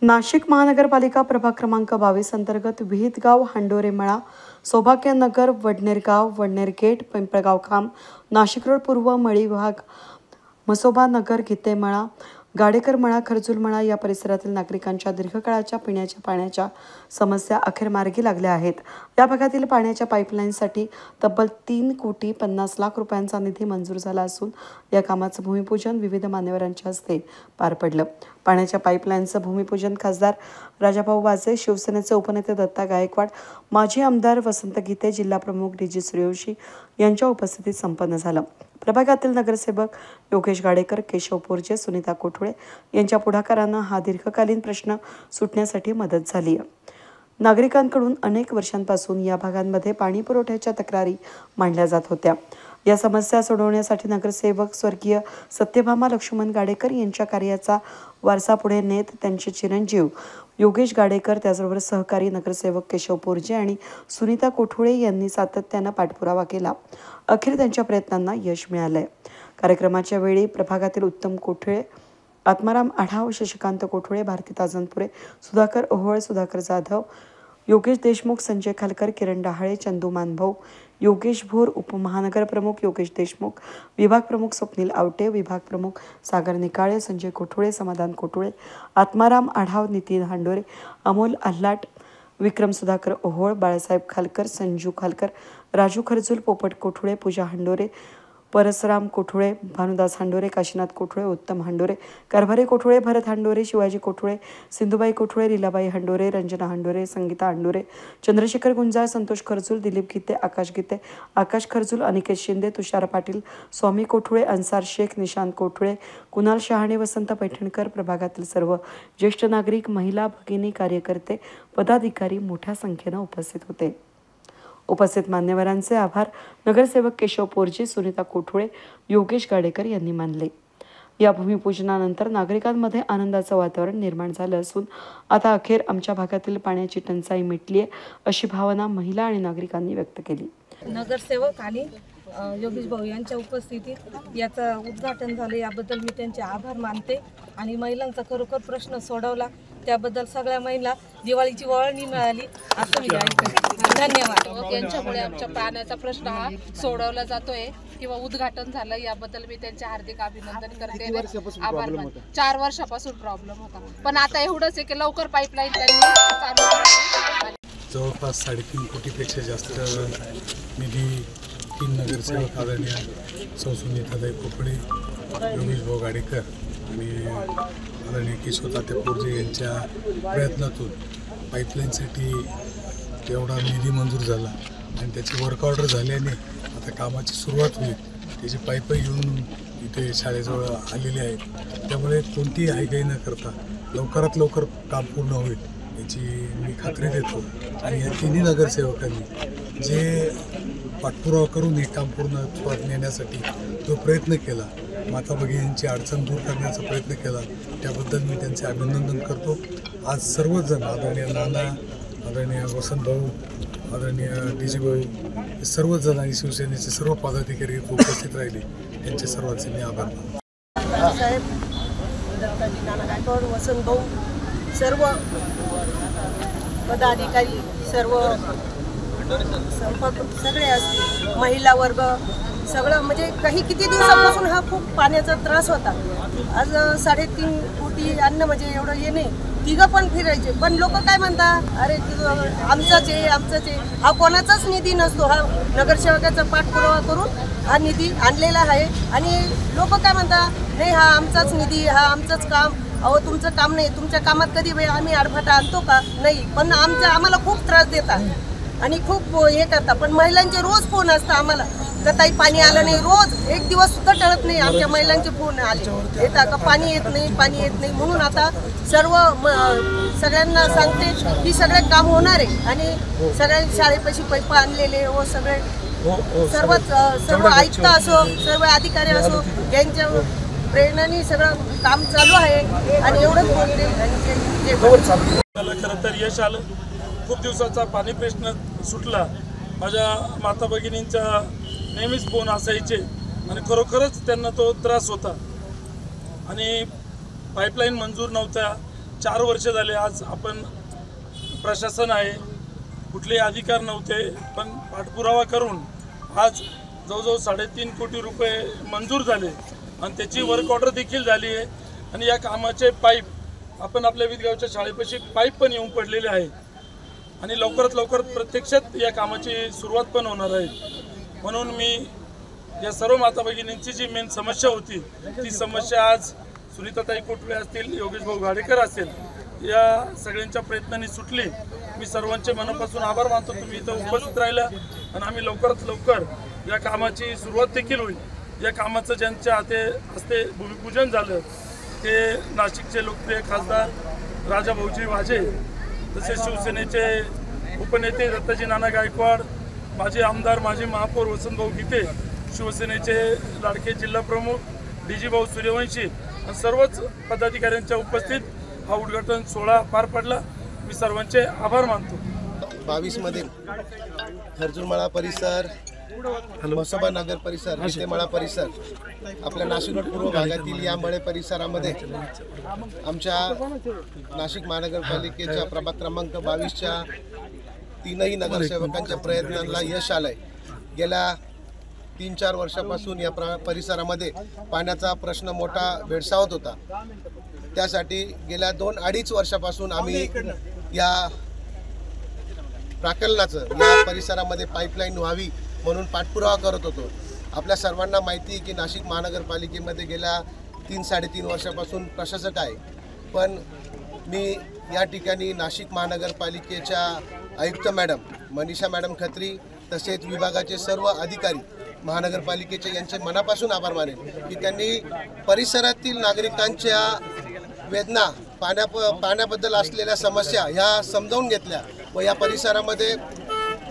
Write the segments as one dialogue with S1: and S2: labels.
S1: नाशिक महानगरपालिका प्रभाग क्रमांक 22 अंतर्गत विहितगाव, हांडोरे मळा, सौभाग्यनगर, वडनेरगाव, वडनेर गेट, पिंपळगाव खांब, नाशिक रोड पूर्व, मळी विभाग, मसोबा नगर, गीते मळा, गाडेकर मळा, खरजूल मळा या परिसरातील नागरिकांच्या दीर्घकाळाच्या पिण्याच्या पाण्याच्या समस्या अखेर मार्गी लागल्या आहेत। या भागातील पाण्याच्या पाईपलाईनसाठी तब्बल 3,50,00,000 रुपयांचा निधी मंजूर झाला असून या कामाचं भूमिपूजन विविध मान्यवरांच्या हस्ते पार पडलं। पाण्याच्या पाईपलाईनचं भूमिपूजन खासदार राजाभाऊ वाजे, शिवसेनेचे उपनेते दत्ता गायकवाड, माजी आमदार वसंत गीते, जिल्हा प्रमुख डी.जी. सूर्यवंशी यांच्या उपस्थितीत संपन्न झालं। प्रभागातील नगरसेवक योगेश गाडेकर, केशव पोरजे, सुनीता कोठुळे यांच्या पुढाकारानं हा दीर्घकालीन प्रश्न सुटण्यासाठी मदत झाली आहे। नागरिकांकडून अनेक वर्षांपासून या भागांमध्ये पाणी पुरवठ्याच्या तक्रारी मांडल्या जात होत्या। या समस्या सोडवण्यासाठी नगरसेवक स्वर्गीय सत्यभामा लक्ष्मण गाडेकर यांच्या कार्याचा वारसा पुढे नेत त्यांचे चिरंजीव योगेश गाडेकर, त्याचबरोबर सहकारी नगरसेवक केशव पोरजे आणि सुनीता कोठुळे यांनी सातत्यानं पाठपुरावा केला। अखेर त्यांच्या प्रयत्नांना यश मिळालंय। कार्यक्रमाच्या वेळी प्रभागातील उत्तम कोठुळे, आत्माराम आढाव, शशिकांत कोठुळे, भारती ताजनपुरे, सुधाकर ओहोळ, सुधाकर जाधव, योगेश देशमुख, संजय खालकर, किरण डहाळे, चंदू मानभाऊ, योगेश भोर, उपमहानगर प्रमुख योगेश देशमुख, विभाग प्रमुख स्वप्नील आवटे, विभाग प्रमुख सागर निकाळे, संजय कोठुळे, समाधान कोठुळे, आत्माराम आढाव, नितीन हांडोरे, अमोल आल्हाट, विक्रम सुधाकर ओहोळ, बाळासाहेब खालकर, संजू खालकर, राजू खरजूल, पोपट कोठुळे, पूजा हांडोरे, परसराम कोठुळे, भानुदास हांडोरे, काशीनाथ कोठुळे, उत्तम हांडोरे, कारभारी कोठुळे, भरत हांडोरे, शिवाजी कोठुळे, सिंधुबाई कोठुळे, लीलाबाई हांडोरे, रंजना हांडोरे, संगीता हांडोरे, चंद्रशेखर गुंजाळ, संतोष खरजूल, दिलीप गीते, आकाश खरजूल, अनिकेत शिंदे, तुषार पाटील, स्वामी कोठुळे, अन्सार शेख, निशांत कोठुळे, कुणाल शहाणे, वसंत पैठणकर, प्रभागातील सर्व ज्येष्ठ नागरिक, महिला, भगिनी, कार्यकर्ते, पदाधिकारी मोठ्या संख्येनं उपस्थित होते। उपस्थित मान्यवरांचे आभार नगरसेवक केशव पोरजे, सुनीता कोठुळे, योगेश गाडेकर यांनी मानले। या भूमिपूजनानंतर नागरिकांमध्ये आनंदाचं वातावरण निर्माण झालं असून आता अखेर आमच्या भागातील पाण्याची टंचाई मिटली आहे अशी भावना महिला आणि नागरिकांनी व्यक्त केली।
S2: नगरसेवक आणि योगेश भाऊ यांच्या उपस्थितीत याचं उद्घाटन झाले, याबद्दल मी त्यांचे आभार मानते आणि महिलांचा खरोखर प्रश्न सोडवला त्याबद्दल सगळ्या महिला दिवाळीची वळणी मिळाली असं मी धन्यवाद।
S3: यांच्यामुळे आमच्या पाण्याचा प्रश्न हा सोडवला जातोय किंवा उद्घाटन झालं याबद्दल मी त्यांचे हार्दिक अभिनंदन करते। आभार मानते। 4 वर्षापासून प्रॉब्लेम होता, पण आता एवढंच आहे की लवकर पाईपलाईन त्यांनी चालू केली।
S4: जवळपास 3.5 कोटीपेक्षा जास्त निधी 3 नगरसेवक आदरणीय सुनीताताई कोठुळे, योगेश भाऊ गाडेकर आणि आदरणीय केशवतात्या पोरजे यांच्या प्रयत्नातून पाईपलाईनसाठी एवढा निधी मंजूर झाला आणि त्याची वर्क ऑर्डर झाल्याने आता कामाची सुरुवात होईल। त्याची पाईप येऊन इथे शाळेजवळ आलेली आहेत, त्यामुळे कोणतीही हायगाई न करता लवकरात लवकर काम पूर्ण होईल याची मी खात्री देतो। आणि या तिन्ही नगरसेवकांनी जे पाठपुरावा करून हे काम पूर्ण नेण्यासाठी जो प्रयत्न केला, माता भगिनींची अडचण दूर करण्याचा प्रयत्न केला, त्याबद्दल मी त्यांचे अभिनंदन करतो। आज सर्वजण आदरणीय नाना, आदरणीय वसंत भाऊ, आदरणीय डी.जी. भाऊ, सर्वजण आणि शिवसेनेचे सर्व पदाधिकारी उपस्थित राहिले, त्यांचे सर्वांचे मी आभार मानतो।
S2: साहेब, दत्ताजी नाना गायकवाड, वसंत भाऊ, सर्व पदाधिकारी, सर्व संपर्क सगळे असतील, महिला वर्ग सगळं, म्हणजे किती दिवसापासून हा खूप पाण्याचा त्रास होता। आज 3.5 कोटी अन्न म्हणजे एवढं हे नाही, तिघं पण फिरायचे, पण लोक काय म्हणतात, अरे आमचाच आहे। हा कोणाचाच निधी नसतो, हा नगरसेवकाचा पाठपुरावा करून हा निधी आणलेला आहे आणि लोक काय म्हणतात, नाही हा आमचाच निधी, हा आमचंच काम। अहो तुमचं काम नाही, तुमच्या कामात कधी आम्ही आडफाटा आणतो का? नाही, पण आम्हाला खूप त्रास देतात आणि खूप हे करतात। पण महिलांचे रोज फोन असतात आम्हाला का ताई पाणी आलं नाही, रोज एक दिवस सुद्धा टळत नाही आमच्या महिलांचे फोन आले येतात का पाणी येत नाही। म्हणून आता सगळ्यांना सांगते की सगळे काम होणार आहे आणि सगळ्या शाळेपाशी पैप आणलेले व सगळे सर्व आयुक्त असो, सर्व अधिकारी असो, यांच्या प्रेरणेने सगळं काम चालू आहे आणि एवढंच बोलते।
S5: खरं तर यश आलं, खूप दिवसाचा पाणी प्रश्न सुटला। माझ्या माता भगिनींच्या नेहमीच फोन असायचे आणि खरोखरच त्यांना तो त्रास होता आणि पाईपलाईन मंजूर नव्हत्या, 4 वर्ष झाले आज आपण प्रशासन आहे, कुठलेही अधिकार नव्हते, पण पाठपुरावा करून आज जवळजवळ 3.5 कोटी रुपये मंजूर झाले आणि त्याची वर्क ऑर्डर देखील झाली आहे आणि या कामाचे पाईप आपण आपल्या विदगावच्या शाळेपाशी पाईप पण येऊन पडलेले आहे आणि लवकरात लवकर प्रत्यक्षात या कामाची सुरुवात पण होणार आहे. म्हणून मी या सर्व माता भगिनींची जी मेन समस्या होती ती समस्या आज सुनीताताई कोटळे असतील, योगेश भाऊ गाडेकर असतील, या सगळ्यांच्या प्रयत्नांनी सुटली. मी सर्वांचे मनापासून आभार मानतो, तुम्ही इथं उपस्थित राहिला आणि आम्ही लवकरात लवकर या कामाची सुरुवात देखील होईल. या कामाचं ज्यांच्या हस्ते भूमिपूजन झालं ते नाशिकचे लोकप्रिय खासदार राजाभाऊजी वाजे, तसेच शिवसेनेचे उपनेते दत्ताजी नाना गायकवाड, माजी आमदार माजी महापौर वसंतभाऊ गीते, शिवसेनेचे लाडके जिल्हाप्रमुख डीजी भाऊ सूर्यवंशी आणि सर्वच पदाधिकाऱ्यांच्या उपस्थित हा उद्घाटन सोहळा पार पडला. मी सर्वांचे आभार मानतो.
S6: 22 मध्ये खर्जूरमळा परिसर, म्हसोबा नगर परिसर, विटेमळा परिसर, आपल्या नाशिक रोड पूर्व भागातील या मळे परिसरामध्ये आमच्या नाशिक महानगरपालिकेच्या प्रभाग क्रमांक 22च्या 3ही नगरसेवकांच्या प्रयत्नांना यश आलंय. गेल्या 3-4 वर्षापासून या परिसरामध्ये पाण्याचा प्रश्न मोठा भेडसावत होता. त्यासाठी गेल्या 2-2.5 वर्षापासून आम्ही या प्राकलनाचं या परिसरामध्ये पाईपलाईन व्हावी म्हणून पाठपुरावा करत होतो. आपल्या सर्वांना माहिती आहे की नाशिक महानगरपालिकेमध्ये गेल्या 3-3.5 वर्षापासून प्रशासक आहे, पण मी या ठिकाणी नाशिक महानगरपालिकेच्या आयुक्त मॅडम मनीषा मॅडम खत्री तसेच विभागाचे सर्व अधिकारी महानगरपालिकेचे यांचे मनापासून आभार मानेन की त्यांनी परिसरातील नागरिकांच्या वेदना, पाण्याबद्दल असलेल्या समस्या ह्या समजावून घेतल्या व या परिसरामध्ये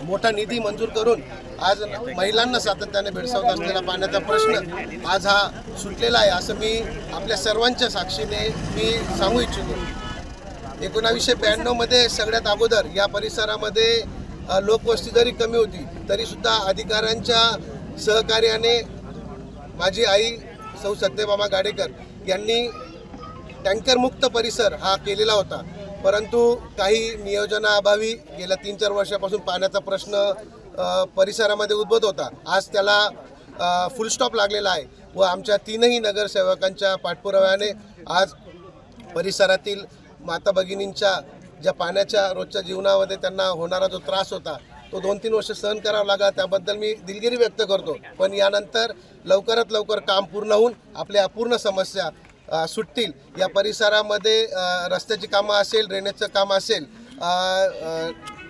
S6: मोठा निधी मंजूर करून आज महिलांना सातत्याने भेडसावत असलेला पाण्याचा प्रश्न आज हा सुटलेला आहे असं मी आपल्या सर्वांच्या साक्षीने मी सांगू इच्छितो. 1992 मध्ये सगळ्यात अगोदर या परिसरामध्ये लोकवस्ती जरी कमी होती तरीसुद्धा अधिकाऱ्यांच्या सहकार्याने माझी आई सौ सत्यभामा गाडेकर यांनी टँकरमुक्त परिसर हा केलेला होता. परंतु काही नियोजनाअभावी गेल्या 3-4 वर्षापासून पाण्याचा प्रश्न परिसरामध्ये उद्भवत होता. आज त्याला फुल स्टॉप लागलेला आहे व आमच्या 3ही नगरसेवकांच्या पाठपुराव्याने आज परिसरातील माता भगिनींच्या ज्या पाण्याच्या रोजच्या जीवनामध्ये त्यांना होणारा जो त्रास होता तो 2-3 वर्ष सहन करावा लागला, त्याबद्दल मी दिलगिरी व्यक्त करतो. पण यानंतर लवकरात लवकर काम पूर्ण होऊन आपल्या अपूर्ण समस्या सुटतील. या परिसरामध्ये रस्त्याची कामं असेल, ड्रेनेजचं काम असेल,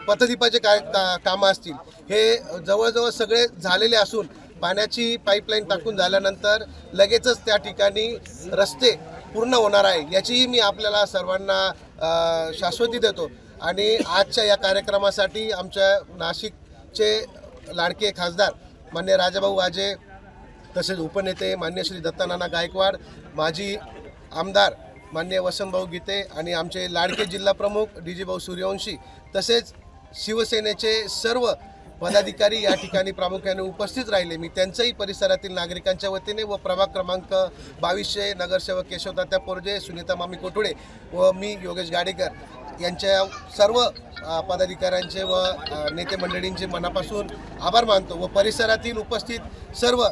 S6: पथदीपाचे कामं असतील, हे जवळजवळ सगळे झालेले असून पाण्याची पाईपलाईन टाकून झाल्यानंतर लगेचच त्या ठिकाणी रस्ते पूर्ण होणार आहे याचीही मी आपल्याला सर्वांना शाश्वती देतो. आणि आजच्या या कार्यक्रमासाठी आमच्या नाशिकचे लाडके खासदार मान्य राजाभाऊ वाजे तसेच उपनेते मान्य श्री दत्तानाना गायकवाड, माजी आमदार मान्य वसंतभाऊ गीते आणि आमचे लाडके जिल्हाप्रमुख डीजी भाऊ सूर्यवंशी तसेच शिवसेनेचे सर्व पदाधिकारी या ठिकाणी प्रामुख्याने उपस्थित राहिले. मी त्यांचंही परिसरातील नागरिकांच्या वतीने व प्रभाग क्रमांक 22चे नगरसेवक केशवतात्या पोरजे, सुनीता मामी कोटुळे व मी योगेश गाडेकर यांच्या सर्व पदाधिकाऱ्यांचे व नेते मंडळींचे मनापासून आभार मानतो व परिसरातील उपस्थित सर्व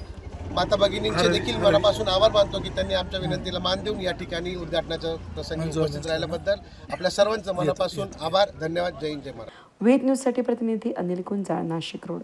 S6: माता भगिनींचे देखील मनापासून आभार मानतो की त्यांनी आमच्या विनंतीला मान देऊन या ठिकाणी उद्घाटनाच्या प्रसंगी उपस्थित राहिल्याबद्दल आपल्या सर्वांचं मनापासून आभार, धन्यवाद. जय हिंद, जय महाराष्ट्र.
S1: वेद न्यूजसाठी प्रतिनिधी अनिल गुंजाळ, नाशिक रोड.